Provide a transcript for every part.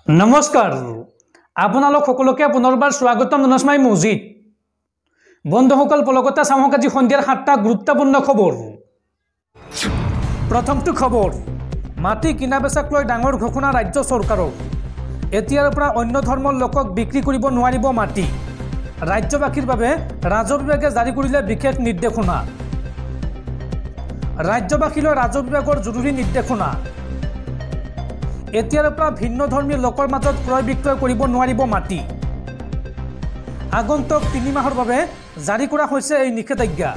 নমস্কাৰ আপোনালোক সকলোকে পুনৰবাৰ স্বাগতম জনাইছোঁ মজিদ বন্ধুসকল পলকতে চাওক আজি সন্ধিয়াৰ 7টা গুৰুত্বপূৰ্ণ খবৰ। প্ৰথমটো খবৰ, মাটি কিনা বেচাক লৈ ডাঙৰ ঘোষণা ৰাজ্য চৰকাৰৰ। এতিয়াৰ পৰা অন্য ধৰ্মৰ লোকক বিক্ৰী কৰিব নোৱাৰিব মাটি। ৰাজ্যবাসীৰ বাবে ৰাজহ বিভাগে জাৰি কৰিলে বিশেষ নিৰ্দেশনা। ৰাজ্যবাসীলৈ ৰাজহ বিভাগৰ জৰুৰী নিৰ্দেশনা। এতিয়াৰ পৰা ভিন্ন ধৰ্মী লোকৰ মাজত ক্ৰয় বিক্ৰয় কৰিব নোৱাৰিব মাটি। আগন্তুক 3 মাহৰ বাবে জাৰি কৰা হৈছে এই নিষেধাজ্ঞা।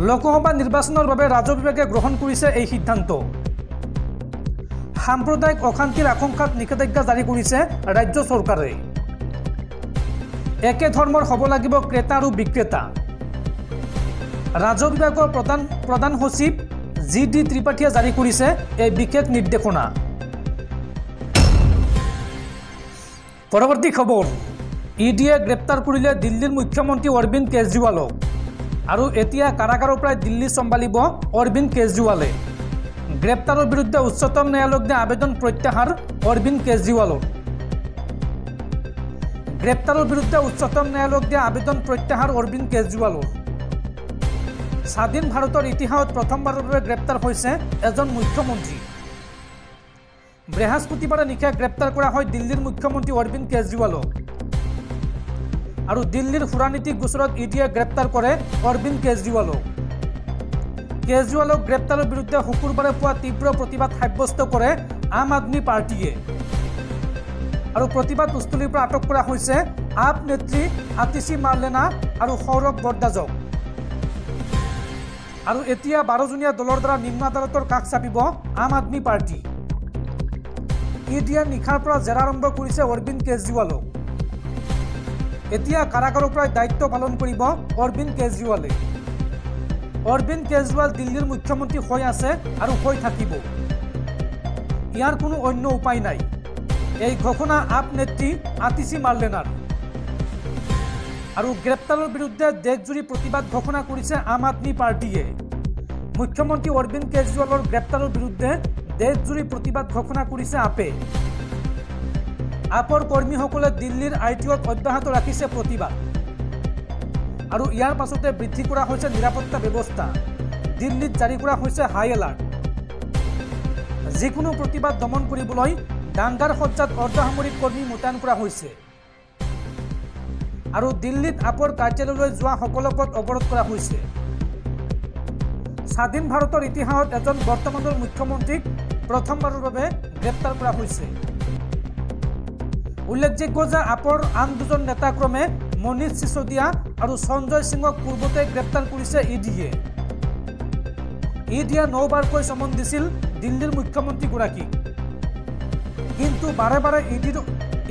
লোকসভা নিৰ্বাচনৰ বাবে ৰাজহ বিভাগে গ্ৰহণ কৰিছে এই সিদ্ধান্ত। সাম্প্ৰদায়িক অশান্তিৰ আশংকাত নিষেধাজ্ঞা জাৰি কৰিছে ৰাজ্য চৰকাৰে। একে ধৰ্মৰ হ'ব লাগিব ক্ৰেতা আৰু বিক্ৰেতা। ৰাজহ বিভাগৰ প্ৰধান সচিব GD ত্ৰিপাঠীয়ে জাৰি কৰিছে এই বিশেষ নিৰ্দেশনা। পৰৱৰ্তী খবৰ, ইডিয়ে গ্ৰেপ্তাৰ কৰিলে দিল্লীৰ মুখ্যমন্ত্ৰী অৰবিন্দ কেজৰিৱালক। আৰু এতিয়া কাৰাগাৰৰ পৰা দিল্লী চম্ভালিব অৰবিন্দ কেজৰিৱালে। গ্ৰেপ্তাৰৰ বিৰুদ্ধে উচ্চতম ন্যায়ালয়ক দিয়া আবেদন প্ৰত্যাহাৰ অৰবিন্দ কেজৰিৱালৰ। গ্ৰেপ্তাৰৰ বিৰুদ্ধে উচ্চতম ন্যায়ালয়ক দিয়া আবেদন প্ৰত্যাহাৰ অৰবিন্দ কেজৰিৱালৰ। স্বাধীন ভাৰতৰ ইতিহাসত প্ৰথমবাৰৰ বাবে গ্ৰেপ্তাৰ হৈছে এজন মুখ্যমন্ত্ৰী। বৃহস্পতিবাৰে নিশা গ্ৰেপ্তাৰ কৰা হয় দিল্লীৰ মুখ্যমন্ত্ৰী অৰবিন্দ কেজৰিৱালক। আৰু দিল্লীৰ সুৰানীতি গোচৰত ইডিয়ে গ্ৰেপ্তাৰ কৰে অৰবিন্দ কেজৰিৱালক। কেজৰিৱালক গ্ৰেপ্তাৰৰ বিৰুদ্ধে শুকুৰবাৰে পুৱা তীব্ৰ প্ৰতিবাদ সাব্যস্ত কৰে আম আদমি পাৰ্টিয়ে। আৰু প্ৰতিবাদস্থলীৰ পৰা আটক কৰা হৈছে আপ নেত্ৰী আতিশী মাৰ্লেনা আৰু সৌৰভ বৰদাজক। আৰু এতিয়া 12জনীয়া দলৰ দ্বাৰা নিম্ন আদালতৰ কাষ চাপিব আম আদমি পাৰ্টি। ইডিয়ে নিশাৰ পৰা জেৰা আৰম্ভ কৰিছে অৰবিন্দ কেজৰিৱালক। এতিয়া কাৰাগাৰৰ পৰা দায়িত্ব পালন কৰিব অৰবিন্দ কেজৰিৱালে। অৰবিন্দ কেজৰিৱাল দিল্লীৰ মুখ্যমন্ত্ৰী হৈ আছে আৰু হৈ থাকিব। ইয়াৰ কোনো অন্য উপায় নাই। এই ঘোষণা আপ নেত্ৰী আতিশী মাৰ্লেনাৰ। আৰু গ্ৰেপ্তাৰৰ বিৰুদ্ধে দেশজুৰি প্ৰতিবাদ ঘোষণা কৰিছে আম আদমি পাৰ্টিয়ে। মুখ্যমন্ত্ৰী অৰবিন্দ কেজৰিৱালৰ গ্ৰেপ্তাৰৰ বিৰুদ্ধে দেশজুৰি প্ৰতিবাদ ঘোষণা কৰিছে আপে। আপৰ কৰ্মীসকলে দিল্লীৰ ITOত অব্যাহত ৰাখিছে প্ৰতিবাদ। আৰু ইয়াৰ পাছতে বৃদ্ধি কৰা হৈছে নিৰাপত্তা ব্যৱস্থা। দিল্লীত জাৰি কৰা হৈছে হাই এলাৰ্ট। যিকোনো প্ৰতিবাদ দমন কৰিবলৈ দাংগাৰ সজ্জাত অৰ্ধসামৰিক কৰ্মী মোতায়েন কৰা হৈছে। আৰু দিল্লীত আপৰ কাৰ্যালয়লৈ যোৱা সকলো পথ অৱৰোধ কৰা হৈছে। স্বাধীন ভাৰতৰ ইতিহাসত এজন বৰ্তমানৰ মুখ্যমন্ত্ৰীক প্ৰথমবাৰৰ বাবে গ্ৰেপ্তাৰ কৰা হৈছে। উল্লেখযোগ্য যে আপৰ আন 2জন নেতা ক্ৰমে মনীষ সিসোদিয়া আৰু সঞ্জয় সিঙক পূৰ্বতে গ্ৰেপ্তাৰ কৰিছে ইডিয়ে। ইডিয়ে 9বাৰকৈ চমন দিছিল দিল্লীৰ মুখ্যমন্ত্ৰীগৰাকীক। কিন্তু বাৰে বাৰে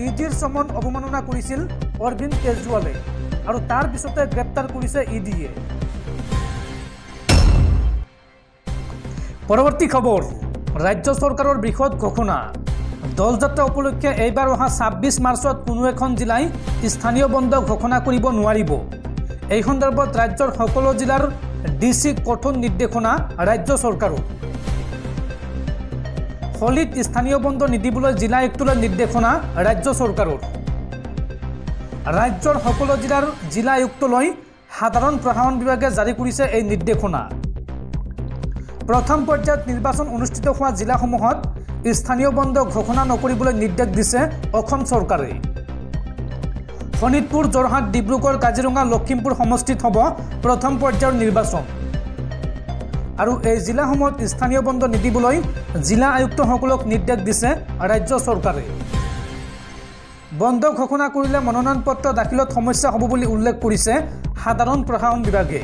ইডিৰ চমন অৱমাননা কৰিছিল অৰবিন্দ কেজৰিৱালে। আৰু তাৰ পিছতে গ্ৰেপ্তাৰ কৰিছে ইডিয়ে। পৰৱৰ্তী খবৰ, ৰাজ্য চৰকাৰৰ বৃহৎ ঘোষণা। দল যাত্ৰা উপলক্ষে এইবাৰ অহা 26 মাৰ্চত কোনো এখন জিলাই স্থানীয় বন্ধ ঘোষণা কৰিব নোৱাৰিব। এই সন্দৰ্ভত ৰাজ্যৰ সকলো জিলাৰ ডিচিক কঠোৰ নিৰ্দেশনা ৰাজ্য চৰকাৰৰ। হোলীত স্থানীয় বন্ধ নিদিবলৈ জিলা আয়ুক্তলৈ নিৰ্দেশনা ৰাজ্য চৰকাৰৰ। ৰাজ্যৰ সকলো জিলাৰ জিলা আয়ুক্তলৈ সাধাৰণ প্ৰশাসন বিভাগে জাৰি কৰিছে এই নিৰ্দেশনা। প্ৰথম পৰ্যায়ত নিৰ্বাচন অনুষ্ঠিত হোৱা জিলাসমূহত স্থানীয় বন্ধ ঘোষণা নকৰিবলৈ নিৰ্দেশ দিছে অসম চৰকাৰে। শোণিতপুৰ, যোৰহাট, ডিব্ৰুগড়, কাজিৰঙা, লখিমপুৰ সমষ্টিত হ'ব প্ৰথম পৰ্যায়ৰ নিৰ্বাচন। আৰু এই জিলাসমূহত স্থানীয় বন্ধ নিদিবলৈ জিলা আয়ুক্তসকলক নিৰ্দেশ দিছে ৰাজ্য চৰকাৰে। বন্ধ ঘোষণা কৰিলে মনোনয়ন পত্ৰ দাখিলত সমস্যা হ'ব বুলি উল্লেখ কৰিছে সাধাৰণ প্ৰশাসন বিভাগে।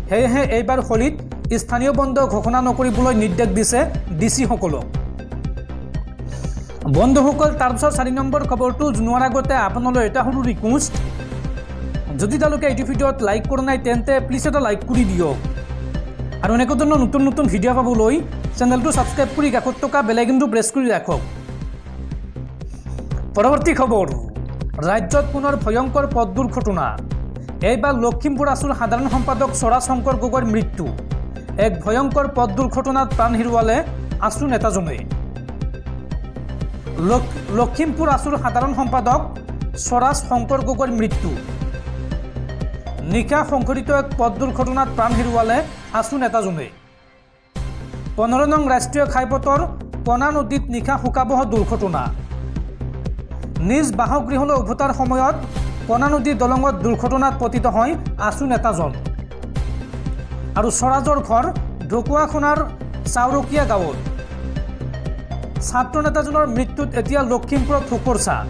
সেয়েহে এইবাৰ হোলীত স্থানীয় বন্ধ ঘোষণা নকৰিবলৈ নিৰ্দেশ দিছে ডিচিসকলক। বন্ধুসকল, তাৰপিছত 4 নম্বৰ খবৰটো জনোৱাৰ আগতে আপোনালৈ এটা সৰু ৰিকুৱেষ্ট, যদি তেওঁলোকে এইটো ভিডিঅ'ত লাইক কৰা নাই তেন্তে প্লিজ এটা লাইক কৰি দিয়ক। আৰু এনেকুৱা ধৰণৰ নতুন নতুন ভিডিঅ' পাবলৈ চেনেলটো ছাবস্ক্ৰাইব কৰি কাষত থকা বেল আইকনটো প্ৰেছ কৰি ৰাখক। পৰৱৰ্তী খবৰ, ৰাজ্যত পুনৰ ভয়ংকৰ পথ দুৰ্ঘটনা। এইবাৰ লখিমপুৰ আছুৰ সাধাৰণ সম্পাদক স্বৰাজ শংকৰ গগৈৰ মৃত্যু। এক ভয়ংকৰ পথ দুৰ্ঘটনাত প্ৰাণ হেৰুৱালে আছু নেতাজনে। লখিমপুৰ আছুৰ সাধাৰণ সম্পাদক স্বৰাজ শংকৰ গগৈৰ মৃত্যু। নিশা সংঘটিত এক পথ দুৰ্ঘটনাত প্ৰাণ হেৰুৱালে আছু নেতাজনে। 15 নং ৰাষ্ট্ৰীয় ঘাইপথৰ কণা নদীত নিশা শোকাবহ দুৰ্ঘটনা। নিজ বাসগৃহলৈ উভতাৰ সময়ত কণা নদীৰ দলঙত দুৰ্ঘটনাত পতিত হয় আছু নেতাজন। আৰু স্বৰাজৰ ঘৰ ঢকুৱাখনাৰ চাউৰকীয়া গাঁৱত। ছাত্ৰ নেতাজনৰ মৃত্যুত এতিয়া লখিমপুৰত শোকৰ ছাঁ।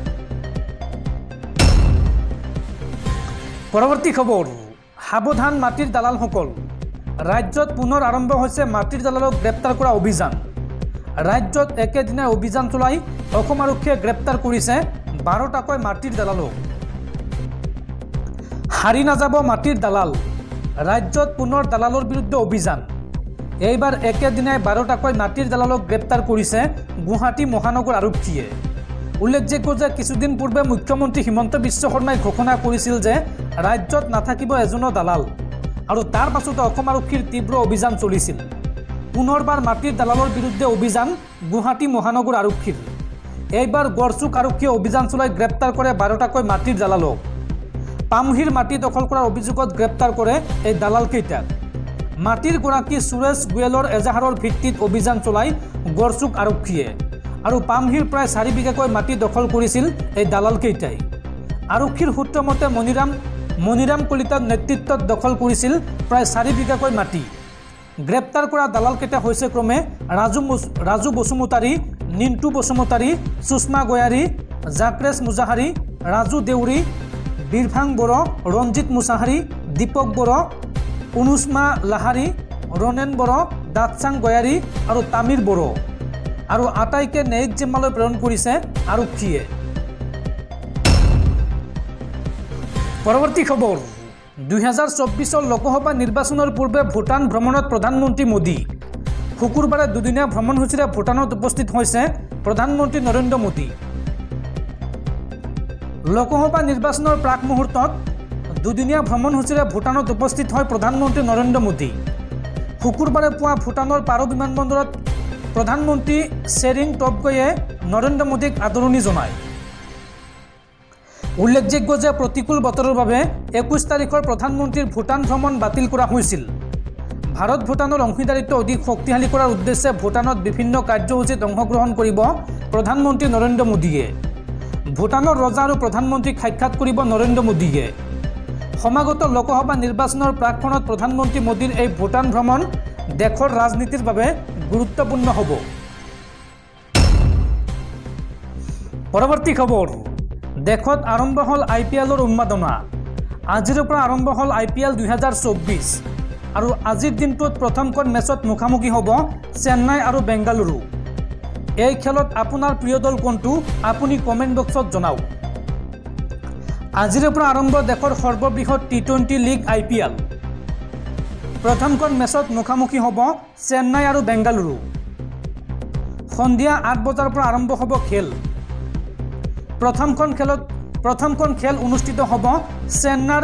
পৰৱৰ্তী খবৰ, সাৱধান মাটিৰ দালালসকল। ৰাজ্যত পুনৰ আৰম্ভ হৈছে মাটিৰ দালালক গ্ৰেপ্তাৰ কৰা অভিযান। ৰাজ্যত একেদিনাই অভিযান চলাই অসম আৰক্ষীয়ে গ্ৰেপ্তাৰ কৰিছে 12টাকৈ মাটিৰ দালালক। হাৰি নাযাব মাটিৰ দালাল। ৰাজ্যত পুনৰ দালালৰ বিৰুদ্ধে অভিযান। এইবাৰ একেদিনাই 12টাকৈ মাটিৰ দালালক গ্ৰেপ্তাৰ কৰিছে গুৱাহাটী মহানগৰ আৰক্ষীয়ে। উল্লেখযোগ্য যে কিছুদিন পূৰ্বে মুখ্যমন্ত্ৰী হিমন্ত বিশ্ব শৰ্মাই ঘোষণা কৰিছিল যে ৰাজ্যত নাথাকিব এজনো দালাল, আৰু তাৰ পাছতে অসম আৰক্ষীৰ তীব্ৰ অভিযান চলিছিল। পুনৰবাৰ মাটিৰ দালালৰ বিৰুদ্ধে অভিযান গুৱাহাটী মহানগৰ আৰক্ষীৰ। এইবাৰ গড়চুক আৰক্ষীয়ে অভিযান চলাই গ্ৰেপ্তাৰ কৰে 12টাকৈ মাটিৰ দালালক। পামহিৰ মাটি দখল কৰাৰ অভিযোগত গ্ৰেপ্তাৰ কৰে এই দালালকেইটাক। মাটিৰ গৰাকী সুৰেশ গোয়েলৰ এজাহাৰৰ ভিত্তিত অভিযান চলাই গড়চুক আৰক্ষীয়ে। আৰু পামহিৰ প্ৰায় 4 বিঘাকৈ মাটি দখল কৰিছিল এই দালালকেইটাই। আৰক্ষীৰ সূত্ৰ মতে মণিৰাম কলিতাৰ নেতৃত্বত দখল কৰিছিল প্ৰায় 4 বিঘাকৈ মাটি। গ্ৰেপ্তাৰ কৰা দালালকেইটা হৈছে ক্ৰমে ৰাজু বসুমতাৰী, নিন্টু বসুমতাৰী, সুষমা গয়াৰী, জাকৰেছ মুজাহাৰী, ৰাজু দেউৰী, বীৰভাং বড়ো, ৰঞ্জিত মুছাহাৰী, দীপক বড়ো, অনুষ্মা লাহাৰী, ৰণেন বড়ো, দাঁতচাং গয়াৰী আৰু তামিৰ বড়ো। আৰু আটাইকে ন্যায়িক জিম্মালৈ প্ৰেৰণ কৰিছে আৰক্ষীয়ে। পৰৱৰ্তী খবৰ, 2024 লোকসভা নিৰ্বাচনৰ পূৰ্বে ভূটান ভ্ৰমণত প্ৰধানমন্ত্ৰী মোদী। শুকুৰবাৰে দুদিনীয়া ভ্ৰমণসূচীৰে ভূটানত উপস্থিত হৈছে প্ৰধানমন্ত্ৰী নৰেন্দ্ৰ মোদী। লোকসভা নিৰ্বাচনৰ প্ৰাক মুহূৰ্তত দুদিনীয়া ভ্ৰমণসূচীৰে ভূটানত উপস্থিত হয় প্ৰধানমন্ত্ৰী নৰেন্দ্ৰ মোদী। শুকুৰবাৰে পুৱা ভূটানৰ পাৰো বিমানবন্দৰত প্ৰধানমন্ত্ৰী শ্বেৰিং টবগেয়ে নৰেন্দ্ৰ মোদীক আদৰণি জনায়। উল্লেখযোগ্য যে প্ৰতিকূল বতৰৰ বাবে 21 তাৰিখৰ প্ৰধানমন্ত্ৰীৰ ভূটান ভ্ৰমণ বাতিল কৰা হৈছিল। ভাৰত ভূটানৰ অংশীদাৰিত্ব অধিক শক্তিশালী কৰাৰ উদ্দেশ্যে ভূটানত বিভিন্ন কাৰ্যসূচীত অংশগ্ৰহণ কৰিব প্ৰধানমন্ত্ৰী নৰেন্দ্ৰ মোদীয়ে। ভূটানৰ ৰজা আৰু প্ৰধানমন্ত্ৰীক সাক্ষাৎ কৰিব নৰেন্দ্ৰ মোদীয়ে। সমাগত লোকসভা নিৰ্বাচনৰ প্ৰাকক্ষণত প্ৰধানমন্ত্ৰী মোদীৰ এই ভূটান ভ্ৰমণ দেশৰ ৰাজনীতিৰ বাবে গুৰুত্বপূৰ্ণ হ'ব। পৰৱৰ্তী খবৰ, দেশত আৰম্ভ হ'ল IPLৰ উন্মাদনা। আজিৰ পৰা আৰম্ভ হ'ল IPL 2024। আৰু আজিৰ দিনটোত প্ৰথমখন মেচত মুখামুখি হ'ব চেন্নাই আৰু বেংগালুৰু। এই খেলত আপোনাৰ প্ৰিয় দল কোনটো আপুনি কমেণ্ট বক্সত জনাওক। আজিৰ পৰা আৰম্ভ দেশৰ সৰ্ববৃহৎ T20 লীগ IPL। প্ৰথমখন মেচত মুখামুখি হ'ব চেন্নাই আৰু বেংগালুৰু। সন্ধিয়া 8 বজাৰ পৰা আৰম্ভ হ'ব খেল। প্ৰথমখন খেল অনুষ্ঠিত হ'ব চেন্নাইৰ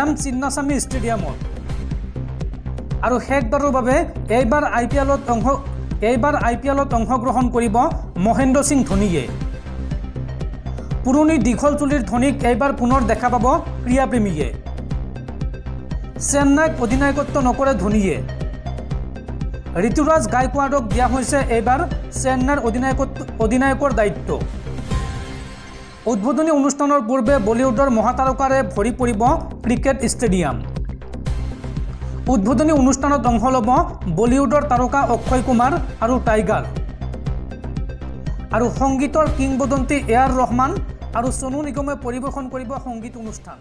এম চিন্নাস্বামী ষ্টেডিয়ামত। আৰু শেষবাৰৰ বাবে এইবাৰ IPLত অংশগ্ৰহণ কৰিব মহেন্দ্ৰ সিং ধোনীয়ে। পুৰণি দীঘল চুলিৰ ধোনীক এইবাৰ পুনৰ দেখা পাব ক্ৰীড়াপ্ৰেমীয়ে। চেন্নাইক অধিনায়কত্ব নকৰে ধোনীয়ে। ঋতুৰাজ গায়কোৱাডক দিয়া হৈছে এইবাৰ চেন্নাইৰ অধিনায়কৰ দায়িত্ব। উদ্বোধনী অনুষ্ঠানৰ পূৰ্বে বলিউডৰ মহাতাৰকাৰে ভৰি পৰিব ক্ৰিকেট ষ্টেডিয়াম। উদ্বোধনী অনুষ্ঠানত অংশ ল'ব বলিউডৰ তাৰকা অক্ষয় কুমাৰ আৰু টাইগাৰ। আৰু সংগীতৰ কিংবদন্তি AR ৰহমান আৰু সোনু নিগমে পৰিৱেশন কৰিব সংগীত অনুষ্ঠান।